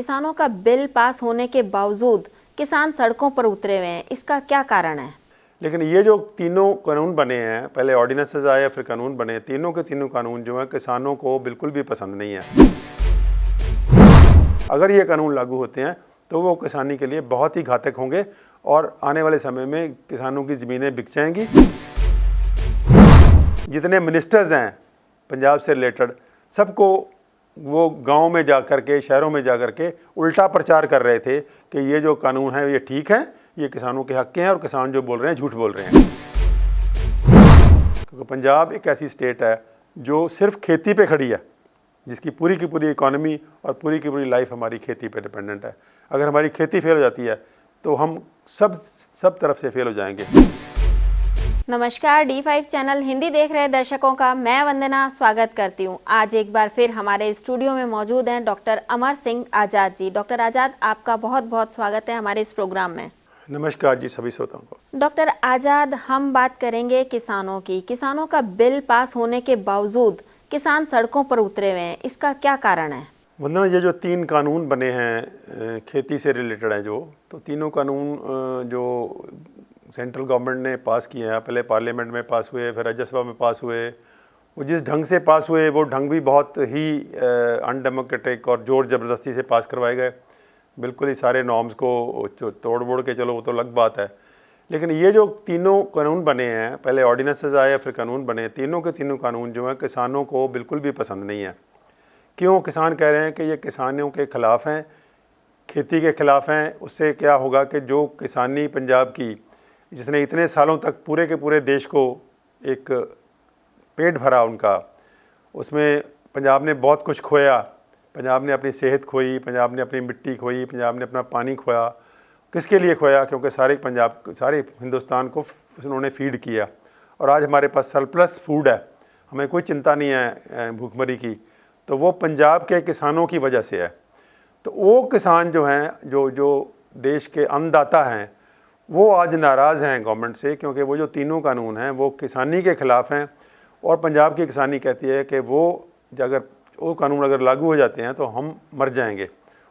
किसानों का bill pass होने के बावजूद किसान सड़कों पर उतरे हुए हैं, इसका क्या कारण है? लेकिन ये जो तीनों कानून बने हैं, पहले ऑर्डिनेंसेस आए फिर कानून बने, तीनों के तीनों कानून जो हैं किसानों को बिल्कुल भी पसंद नहीं है। अगर ये कानून लागू होते हैं तो वो किसानी के लिए बहुत ही घातक होंगे और आने वाले समय में किसानों की ज़मीनें बिक जाएंगी। जितने मिनिस्टर्स हैं पंजाब से रिलेटेड, सबको वो गांव में जा कर के, शहरों में जा कर के उल्टा प्रचार कर रहे थे कि ये जो कानून है ये ठीक है, ये किसानों के हक के हैं और किसान जो बोल रहे हैं झूठ बोल रहे हैं। क्योंकि पंजाब एक ऐसी स्टेट है जो सिर्फ खेती पे खड़ी है, जिसकी पूरी की पूरी इकॉनमी और पूरी की पूरी लाइफ हमारी खेती पे डिपेंडेंट है। अगर हमारी खेती फेल हो जाती है तो हम सब तरफ से फेल हो जाएंगे। नमस्कार, D5 चैनल हिंदी देख रहे दर्शकों का मैं वंदना स्वागत करती हूं। आज एक बार फिर हमारे स्टूडियो में मौजूद हैं डॉक्टर अमर सिंह आज़ाद जी। डॉक्टर आज़ाद, आपका बहुत बहुत स्वागत है हमारे इस प्रोग्राम में। नमस्कार जी सभी श्रोताओं को। डॉक्टर आज़ाद, हम बात करेंगे किसानों की। किसानों का बिल पास होने के बावजूद किसान सड़कों पर उतरे हुए हैं, इसका क्या कारण है? वंदना, ये जो 3 कानून बने हैं खेती से रिलेटेड हैं तो तीनों कानून जो सेंट्रल गवर्नमेंट ने पास किए हैं, पहले पार्लियामेंट में पास हुए, फिर राज्यसभा में पास हुए, वो जिस ढंग से पास हुए वो ढंग भी बहुत ही अनडेमोक्रेटिक और ज़ोर ज़बरदस्ती से पास करवाए गए। बिल्कुल ही सारे नॉर्म्स को तोड़ मोड़ के चलो, वो तो अलग बात है। लेकिन ये जो तीनों कानून बने हैं, पहले ऑर्डिनेंसेस आए फिर कानून बने, तीनों के तीनों कानून जो हैं किसानों को बिल्कुल भी पसंद नहीं है। क्यों? किसान कह रहे हैं कि ये किसानों के ख़िलाफ़ हैं, खेती के ख़िलाफ़ हैं। उससे क्या होगा कि जो किसानी पंजाब की, जिसने इतने सालों तक पूरे के पूरे देश को एक पेट भरा उनका, उसमें पंजाब ने बहुत कुछ खोया। पंजाब ने अपनी सेहत खोई, पंजाब ने अपनी मिट्टी खोई, पंजाब ने अपना पानी खोया। किसके लिए खोया? क्योंकि सारे हिंदुस्तान को उन्होंने फीड किया और आज हमारे पास सरप्लस फूड है, हमें कोई चिंता नहीं है भूखमरी की। तो वो पंजाब के किसानों की वजह से है। तो वो किसान जो हैं, जो देश के अन्नदाता हैं, वो आज नाराज़ हैं गवर्नमेंट से, क्योंकि वो जो तीनों कानून हैं वो किसानी के ख़िलाफ़ हैं। और पंजाब की किसानी कहती है कि वो कानून अगर लागू हो जाते हैं तो हम मर जाएंगे।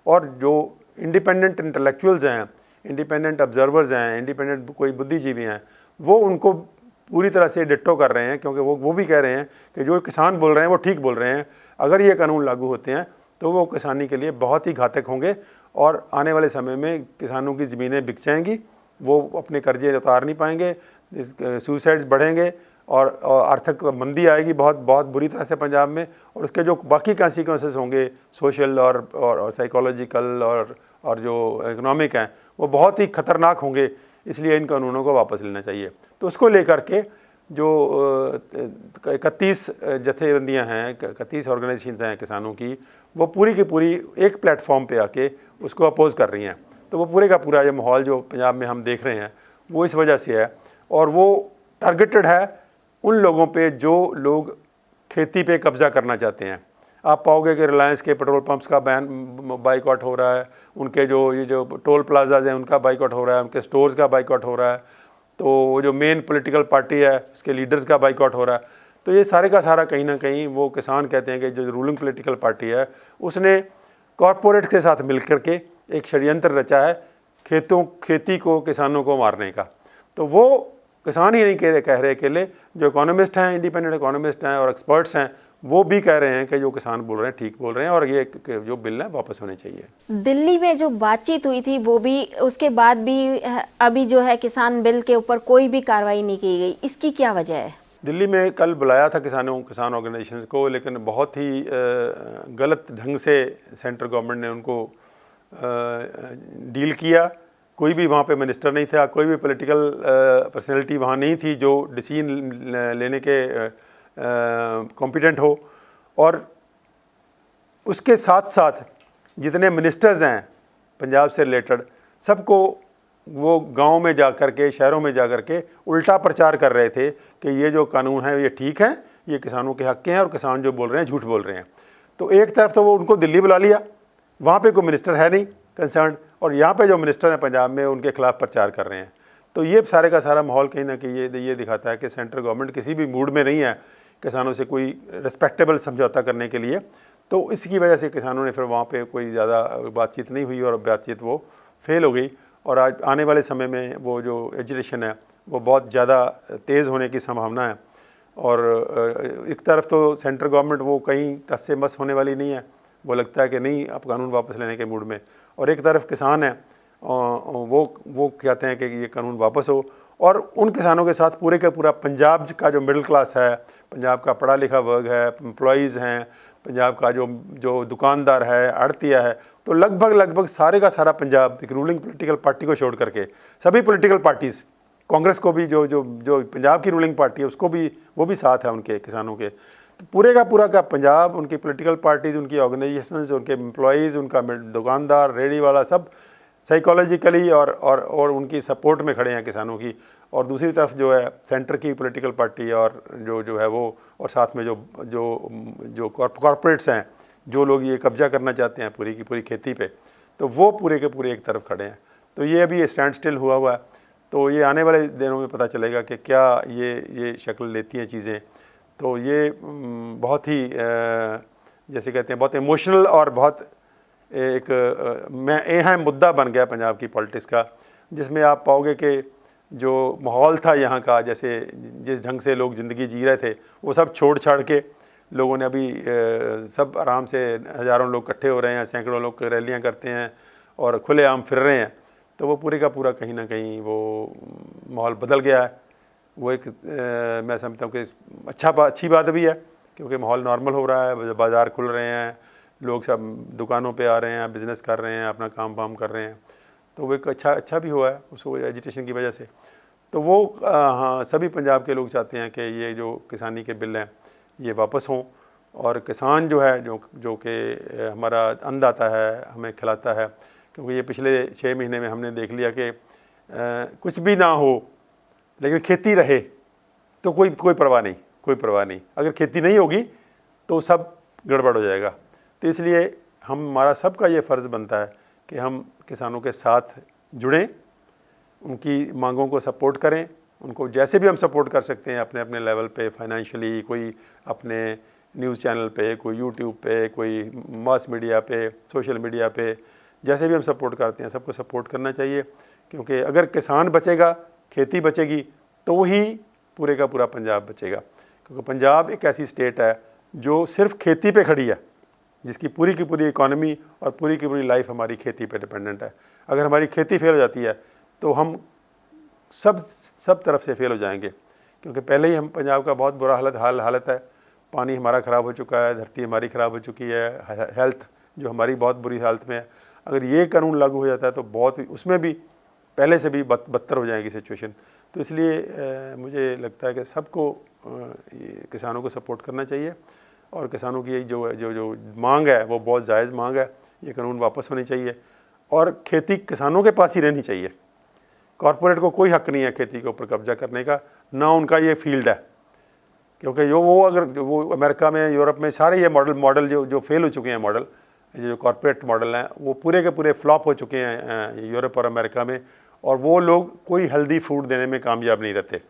और जो इंडिपेंडेंट इंटेलेक्चुअल्स हैं, इंडिपेंडेंट ऑब्जर्वर्स हैं, इंडिपेंडेंट कोई बुद्धिजीवी हैं, वो उनको पूरी तरह से डिट्टो कर रहे हैं, क्योंकि वो भी कह रहे हैं कि जो किसान बोल रहे हैं वो ठीक बोल रहे हैं। अगर ये कानून लागू होते हैं तो वो किसानी के लिए बहुत ही घातक होंगे और आने वाले समय में किसानों की ज़मीनें बिक जाएंगी, वो अपने कर्जे उतार नहीं पाएंगे, सुसाइड्स बढ़ेंगे और आर्थिक मंदी आएगी बहुत बहुत बुरी तरह से पंजाब में। और उसके जो बाकी कॉन्सिक्वेंसेस होंगे सोशल और साइकोलॉजिकल और जो इकोनॉमिक हैं, वो बहुत ही ख़तरनाक होंगे। इसलिए इन कानूनों को वापस लेना चाहिए। तो उसको लेकर के जो 31 जथेबंदियाँ हैं, 31 ऑर्गेनाइजेशंस हैं किसानों की, वो पूरी की पूरी एक प्लेटफॉर्म पे आके उसको अपोज़ कर रही हैं। तो वो पूरे का पूरा ये माहौल जो पंजाब में हम देख रहे हैं वो इस वजह से है, और वो टारगेटेड है उन लोगों पे जो लोग खेती पे कब्ज़ा करना चाहते हैं। आप पाओगे कि रिलायंस के पेट्रोल पंप्स का बाइकआउट हो रहा है, उनके ये जो टोल प्लाजाज हैं उनका बाइकआउट हो रहा है, उनके स्टोर्स का बाइकआउट हो रहा है, तो जो मेन पॉलिटिकल पार्टी है उसके लीडर्स का बाइकआउट हो रहा है। तो ये सारे का सारा कहीं ना कहीं वो किसान कहते हैं कि जो रूलिंग पॉलिटिकल पार्टी है उसने कॉरपोरेट के साथ मिल कर के एक षड्यंत्र रचा है खेती को, किसानों को मारने का। तो वो किसान ही नहीं कह रहे अकेले, जो इकोनॉमिस्ट हैं, इंडिपेंडेंट इकोनॉमिस्ट हैं और एक्सपर्ट्स हैं, वो भी कह रहे हैं कि जो किसान बोल रहे हैं ठीक बोल रहे हैं और ये जो बिल है वापस होने चाहिए। दिल्ली में जो बातचीत हुई थी वो भी, उसके बाद भी अभी जो है किसान बिल के ऊपर कोई भी कार्रवाई नहीं की गई, इसकी क्या वजह है? दिल्ली में कल बुलाया था किसान ऑर्गेनाइजेशंस को, लेकिन बहुत ही गलत ढंग से सेंट्रल गवर्नमेंट ने उनको डील किया। कोई भी वहाँ पे मिनिस्टर नहीं था, कोई भी पॉलिटिकल पर्सनैलिटी वहाँ नहीं थी जो डिसीजन लेने के कॉम्पिटेंट हो। और उसके साथ साथ जितने मिनिस्टर्स हैं पंजाब से रिलेटेड, सबको वो गांव में जा कर के, शहरों में जा कर के उल्टा प्रचार कर रहे थे कि ये जो कानून है ये ठीक है, ये किसानों के हक के हैं और किसान जो बोल रहे हैं झूठ बोल रहे हैं। तो एक तरफ तो वो उनको दिल्ली बुला लिया, वहाँ पे कोई मिनिस्टर है नहीं कंसर्न, और यहाँ पे जो मिनिस्टर हैं पंजाब में उनके खिलाफ प्रचार कर रहे हैं। तो ये सारे का सारा माहौल कहीं ना कहीं ये दिखाता है कि सेंट्रल गवर्नमेंट किसी भी मूड में नहीं है किसानों से कोई रिस्पेक्टेबल समझौता करने के लिए। तो इसकी वजह से किसानों ने फिर वहाँ पे कोई ज़्यादा बातचीत नहीं हुई और बातचीत वो फेल हो गई। और आज आने वाले समय में वो जो एजिटेशन है वो बहुत ज़्यादा तेज़ होने की संभावना है। और एक तरफ तो सेंट्रल गवर्नमेंट वो कहीं टस से मस होने वाली नहीं है, वो लगता है कि नहीं अब कानून वापस लेने के मूड में, और एक तरफ किसान है वो कहते हैं कि ये कानून वापस हो। और उन किसानों के साथ पूरे का पूरा पंजाब का जो मिडिल क्लास है, पंजाब का पढ़ा लिखा वर्ग है, एम्प्लॉयज़ हैं, पंजाब का जो दुकानदार है, आड़तिया है, तो लगभग सारे का सारा पंजाब एक रूलिंग पॉलिटिकल पार्टी को छोड़ करके सभी पॉलिटिकल पार्टीज़, कांग्रेस को भी जो पंजाब की रूलिंग पार्टी है उसको भी, वो भी साथ है उनके किसानों के। तो पूरे का पूरा का पंजाब, उनकी पॉलिटिकल पार्टीज़, उनकी ऑर्गेनाइजेशंस, उनके एम्प्लॉयज़, उनका दुकानदार, रेडी वाला, सब साइकोलॉजिकली और उनकी सपोर्ट में खड़े हैं किसानों की। और दूसरी तरफ जो है सेंटर की पॉलिटिकल पार्टी और जो है वो, और साथ में जो कॉरपोरेट्स हैं, जो लोग ये कब्जा करना चाहते हैं पूरी की पूरी खेती पे, तो वो पूरे के पूरे एक तरफ खड़े हैं। तो ये अभी स्टैंड स्टिल हुआ है। तो ये आने वाले दिनों में पता चलेगा कि क्या ये शक्ल लेती हैं चीज़ें। तो ये बहुत ही जैसे कहते हैं बहुत इमोशनल और बहुत एक अहम मुद्दा बन गया पंजाब की पॉलिटिक्स का, जिसमें आप पाओगे कि जो माहौल था यहाँ का, जैसे जिस ढंग से लोग ज़िंदगी जी रहे थे, वो सब छोड़ छाड़ के लोगों ने अभी सब आराम से हज़ारों लोग इकट्ठे हो रहे हैं, सैकड़ों लोग रैलियाँ करते हैं और खुलेआम फिर रहे हैं। तो वो पूरे का पूरा कहीं ना कहीं वो माहौल बदल गया है। वो एक मैं समझता हूँ कि अच्छी बात भी है, क्योंकि माहौल नॉर्मल हो रहा है, बाज़ार खुल रहे हैं, लोग सब दुकानों पे आ रहे हैं, बिज़नेस कर रहे हैं, अपना काम वाम कर रहे हैं। तो वो एक अच्छा भी हुआ है उसको एजिटेशन की वजह से। तो वो हाँ, सभी पंजाब के लोग चाहते हैं कि ये जो किसानी के बिल हैं ये वापस हों, और किसान जो है जो कि हमारा अन्नदाता है, हमें खिलाता है। क्योंकि ये पिछले 6 महीने में हमने देख लिया कि कुछ भी ना हो लेकिन खेती रहे तो कोई परवाह नहीं। अगर खेती नहीं होगी तो सब गड़बड़ हो जाएगा। तो इसलिए हमारा सबका ये फ़र्ज़ बनता है कि हम किसानों के साथ जुड़ें, उनकी मांगों को सपोर्ट करें, उनको जैसे भी हम सपोर्ट कर सकते हैं अपने अपने लेवल पे, फाइनेंशियली, कोई अपने न्यूज़ चैनल पे, कोई यूट्यूब पे, कोई मास मीडिया पे, सोशल मीडिया पे, जैसे भी हम सपोर्ट करते हैं सबको सपोर्ट करना चाहिए। क्योंकि अगर किसान बचेगा, खेती बचेगी, तो ही पूरे का पूरा पंजाब बचेगा। क्योंकि पंजाब एक ऐसी स्टेट है जो सिर्फ खेती पे खड़ी है, जिसकी पूरी की पूरी इकॉनमी और पूरी की पूरी लाइफ हमारी खेती पे डिपेंडेंट है। अगर हमारी खेती फेल हो जाती है तो हम सब तरफ से फेल हो जाएंगे। क्योंकि पहले ही हम पंजाब का बहुत बुरा हालत है, पानी हमारा ख़राब हो चुका है, धरती हमारी ख़राब हो चुकी है, हेल्थ जो हमारी बहुत बुरी हालत में है। अगर ये कानून लागू हो जाता है तो बहुत उसमें भी पहले से भी बदतर हो जाएगी सिचुएशन। तो इसलिए मुझे लगता है कि सबको किसानों को सपोर्ट करना चाहिए, और किसानों की जो मांग है वो बहुत जायज़ मांग है। ये कानून वापस होनी चाहिए, और खेती किसानों के पास ही रहनी चाहिए। कॉरपोरेट को कोई हक़ नहीं है खेती के ऊपर कब्जा करने का, ना उनका ये फील्ड है। क्योंकि वो अमेरिका में, यूरोप में सारे ये मॉडल जो फेल हो चुके हैं, मॉडल जो कॉरपोरेट मॉडल हैं वो पूरे के पूरे फ्लॉप हो चुके हैं यूरोप और अमेरिका में। और वो लोग कोई हेल्दी फूड देने में कामयाब नहीं रहते।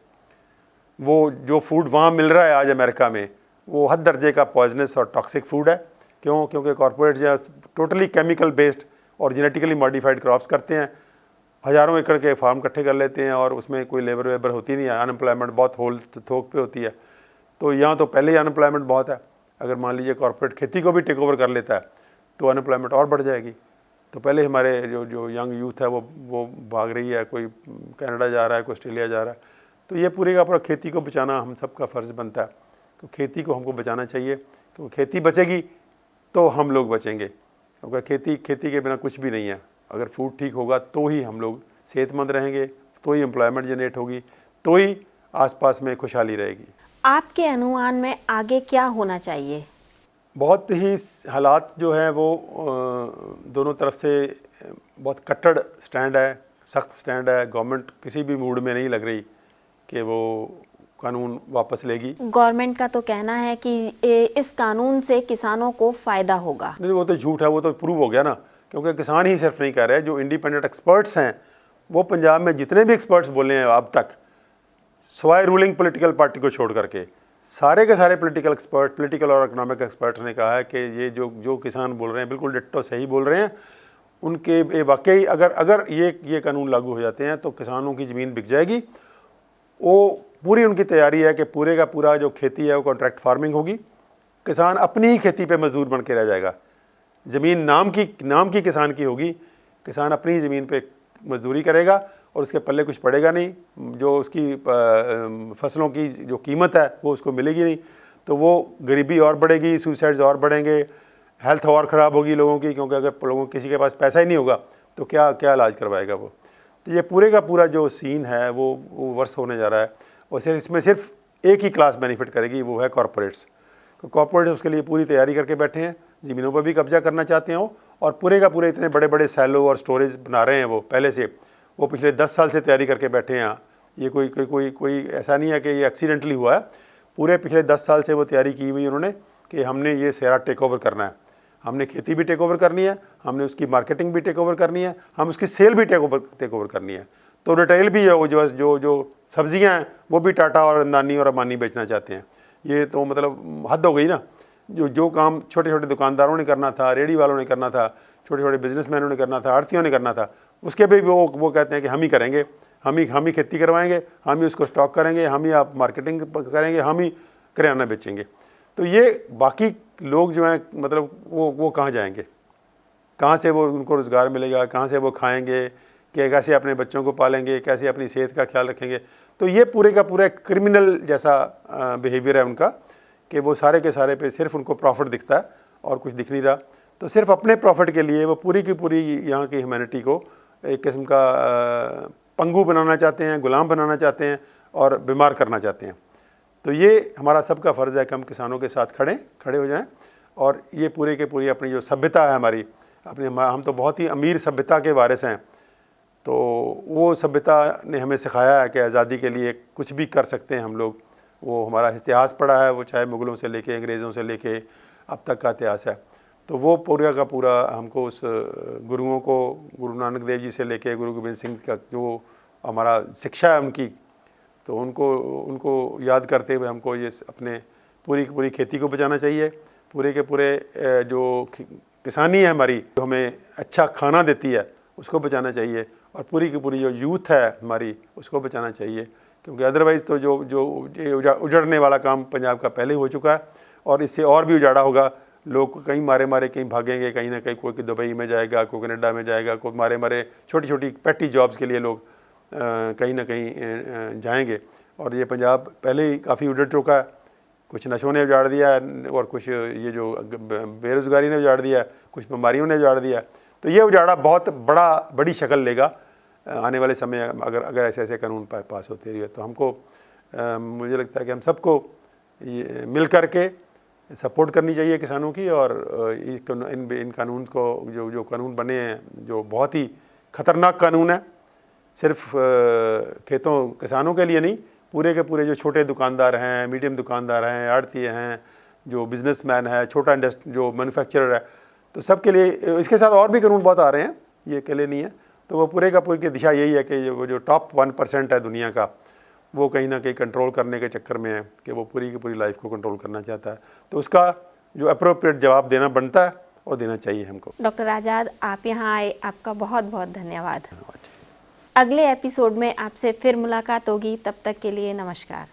वो जो फूड वहाँ मिल रहा है आज अमेरिका में, वो हद दर्जे का पॉइजनस और टॉक्सिक फूड है। क्योंकि कॉरपोरेट जो टोटली केमिकल बेस्ड और जेनेटिकली मॉडिफाइड क्रॉप्स करते हैं, हज़ारों एकड़ के फार्म इकट्ठे कर लेते हैं, और उसमें कोई लेबर वेबर होती नहीं है, अनएम्प्लॉयमेंट बहुत थोक पे होती है। तो यहाँ तो पहले ही अनएम्प्लॉयमेंट बहुत है, अगर मान लीजिए कॉरपोरेट खेती को भी टेक ओवर कर लेता है तो अनएम्प्लॉयमेंट और बढ़ जाएगी। तो पहले हमारे जो यंग यूथ है वो भाग रही है, कोई कनाडा जा रहा है, कोई ऑस्ट्रेलिया जा रहा है। तो ये पूरे का पूरा खेती को बचाना हम सबका फ़र्ज़ बनता है। तो खेती को हमको बचाना चाहिए, क्योंकि खेती बचेगी तो हम लोग बचेंगे। क्योंकि खेती के बिना कुछ भी नहीं है। अगर फूड ठीक होगा तो ही हम लोग सेहतमंद रहेंगे, तो ही एम्प्लॉयमेंट जनरेट होगी, तो ही आसपास में खुशहाली रहेगी। आपके अनुमान में आगे क्या होना चाहिए? बहुत ही हालात जो हैं वो दोनों तरफ से बहुत कट्टर स्टैंड है, सख्त स्टैंड है। गवर्नमेंट किसी भी मूड में नहीं लग रही कि वो कानून वापस लेगी। गवर्नमेंट का तो कहना है कि इस कानून से किसानों को फ़ायदा होगा। नहीं, वो तो झूठ है, वो तो प्रूव हो गया ना। क्योंकि किसान ही सिर्फ नहीं कह रहे, जो इंडिपेंडेंट एक्सपर्ट्स हैं वो पंजाब में जितने भी एक्सपर्ट्स बोले हैं अब तक, सिवाय रूलिंग पॉलिटिकल पार्टी को छोड़ करके सारे के सारे पॉलिटिकल और इकोनॉमिक एक्सपर्ट ने कहा है कि ये जो किसान बोल रहे हैं बिल्कुल डिट्टो सही बोल रहे हैं। उनके ये वाकई अगर ये कानून लागू हो जाते हैं तो किसानों की ज़मीन बिक जाएगी। वो पूरी उनकी तैयारी है कि पूरे का पूरा जो खेती है वो कॉन्ट्रैक्ट फार्मिंग होगी। किसान अपनी ही खेती पे मजदूर बन के रह जाएगा। ज़मीन नाम की किसान की होगी, किसान अपनी ही ज़मीन पे मजदूरी करेगा और उसके पल्ले कुछ पड़ेगा नहीं। जो उसकी फसलों की जो कीमत है वो उसको मिलेगी नहीं, तो वो गरीबी और बढ़ेगी, सुसाइड्स और बढ़ेंगे, हेल्थ और ख़राब होगी लोगों की, क्योंकि अगर लोगों किसी के पास पैसा ही नहीं होगा तो क्या इलाज करवाएगा वो। तो ये पूरे का पूरा जो सीन है वो वर्स होने जा रहा है। और इसमें सिर्फ एक ही क्लास बेनिफिट करेगी, वो है कॉरपोरेट्स। कॉरपोरेट्स उसके लिए पूरी तैयारी करके बैठे हैं, ज़मीनों पर भी कब्जा करना चाहते हैं वो, और पूरे का पूरे इतने बड़े बड़े सैलो और स्टोरेज बना रहे हैं वो पहले से। वो पिछले 10 साल से तैयारी करके बैठे हैं। ये कोई ऐसा नहीं है कि ये एक्सीडेंटली हुआ है। पूरे पिछले 10 साल से वो तैयारी की हुई उन्होंने कि हमने ये सारा टेक ओवर करना है। हमने खेती भी टेक ओवर करनी है, हमने उसकी मार्केटिंग भी टेक ओवर करनी है, हम उसकी सेल भी टेक ओवर करनी है। तो रिटेल भी है, वो जो सब्जियां हैं वो भी टाटा और अंदानी और अम्बानी बेचना चाहते हैं। ये तो मतलब हद हो गई ना। जो काम छोटे छोटे दुकानदारों ने करना था, रेडी वालों ने करना था, छोटे छोटे बिजनेसमैनों ने करना था, आड़तियों ने करना था, उसके भी वो कहते हैं कि हम ही करेंगे, हम ही खेती करवाएंगे, हम ही उसको स्टॉक करेंगे, हम ही आप मार्केटिंग करेंगे, हम ही किराना बेचेंगे। तो ये बाकी लोग जो हैं मतलब वो कहाँ जाएंगे, कहाँ से वो उनको रोज़गार मिलेगा, कहाँ से वो खाएंगे, कि कैसे अपने बच्चों को पालेंगे, कैसे अपनी सेहत का ख्याल रखेंगे। तो ये पूरे का पूरा एक क्रिमिनल जैसा बिहेवियर है उनका, कि वो सारे के सारे पे सिर्फ उनको प्रॉफिट दिखता है और कुछ दिख नहीं रहा। तो सिर्फ अपने प्रॉफिट के लिए वो पूरी की पूरी यहाँ की ह्यूमैनिटी को एक किस्म का पंगु बनाना चाहते हैं, गुलाम बनाना चाहते हैं और बीमार करना चाहते हैं। तो ये हमारा सबका फ़र्ज़ है कि हम किसानों के साथ खड़े हो जाएं। और ये पूरे के पूरी अपनी जो सभ्यता है हमारी, हम तो बहुत ही अमीर सभ्यता के वारिस हैं। तो वो सभ्यता ने हमें सिखाया है कि आज़ादी के लिए कुछ भी कर सकते हैं हम लोग। वो हमारा इतिहास पढ़ा है, वो चाहे मुग़लों से लेके अंग्रेज़ों से लेके अब तक का इतिहास है। तो वो पूरा का पूरा हमको उस गुरुओं को, गुरु नानक देव जी से लेके गुरु गोबिंद सिंह का जो हमारा शिक्षा है उनकी, तो उनको याद करते हुए हमको ये अपने पूरी की पूरी खेती को बचाना चाहिए। पूरे के पूरे जो किसानी है हमारी, जो हमें अच्छा खाना देती है, उसको बचाना चाहिए। और पूरी की पूरी जो यूथ है हमारी, उसको बचाना चाहिए, क्योंकि अदरवाइज़ तो जो उजड़ने वाला काम पंजाब का पहले ही हो चुका है और इससे और भी उजाड़ा होगा। लोग कहीं मारे कहीं भागेंगे, कहीं ना कहीं कोई दुबई में जाएगा, कोई कनाडा में जाएगा, कोई मारे छोटी छोटी पेटी जॉब्स के लिए लोग कहीं ना कहीं जाएंगे। और ये पंजाब पहले ही काफ़ी उजड़ चुका है। कुछ नशों ने उजाड़ दिया है और कुछ ये जो बेरोज़गारी ने उजाड़ दिया है, कुछ बीमारियों ने उजाड़ दिया है। तो ये उजाड़ा बहुत बड़ी शक्ल लेगा आने वाले समय, अगर ऐसे कानून पास होते रहे। तो हमको मुझे लगता है कि हम सबको मिल कर के सपोर्ट करनी चाहिए किसानों की। और इन कानून को जो कानून बने हैं, जो बहुत ही ख़तरनाक कानून है, सिर्फ किसानों के लिए नहीं, पूरे के पूरे जो छोटे दुकानदार हैं, मीडियम दुकानदार हैं, आड़ती हैं, जो बिजनेसमैन है, छोटा जो मैन्युफैक्चरर है, तो सबके लिए इसके साथ और भी कानून बहुत आ रहे हैं, ये अकेले नहीं है। तो वो पूरे का पूरी की दिशा यही है कि वो जो टॉप 1% है दुनिया का, वो कहीं ना कहीं कंट्रोल करने के चक्कर में है कि वो पूरी की पूरी लाइफ को कंट्रोल करना चाहता है। तो उसका जो अप्रोप्रिएट जवाब देना बनता है और देना चाहिए हमको। डॉक्टर आज़ाद, आप यहाँ आए, आपका बहुत बहुत धन्यवाद। अगले एपिसोड में आपसे फिर मुलाकात होगी, तब तक के लिए नमस्कार।